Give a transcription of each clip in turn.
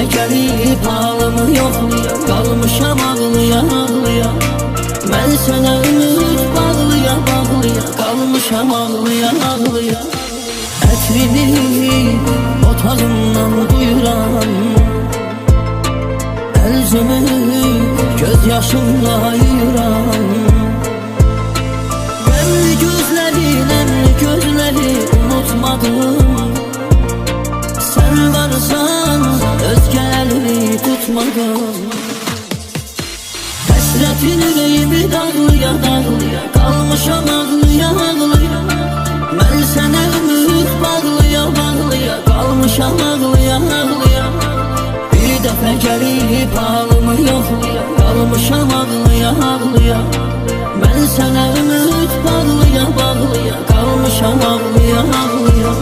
dəfə gəlib halımı yoxluya, qalmışam ağlıya, ağlıya. Mən sənə ümid bağlıya, bağlıya, qalmışam ağlıya, ağlıya. Ətrini otağımdan duyuram, əlzümü göz yaşımla yuyuram. Nəmli gözləri unutmadım, sən varsan özgə əlini tutmadım. Həsrətin ürəyimi dağlıya, dağlıya, qalmışam ağlıya, ağlıya. Mən sənə ümid bağlıya, bağlıya, qalmışam ağlıya, ağlıya. Bir dəfə gəlib halımı yoxluya, qalmışam ağlıya, ağlıya. Mən sənə ümid bağlıya, bağlıya, qalmışam ağlıya, ağlıya.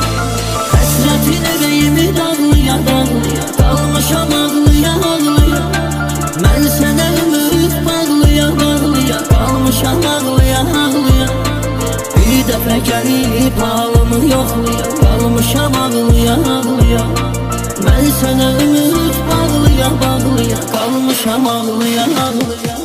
Həsrətin ürəyimi dağlıya, dağlıya, qalmışam ağlıya, ağlıya. Mən sənə ümid bağlıya, bağlıya, qalmışam ağlıya, ağlıya. Bir dəfə gəlib halımı yoxluya, qalmışam ağlıya, ağlıya. Mən sənə ümid bağlıya, bağlıya, qalmışam ağlıya, ağlıya.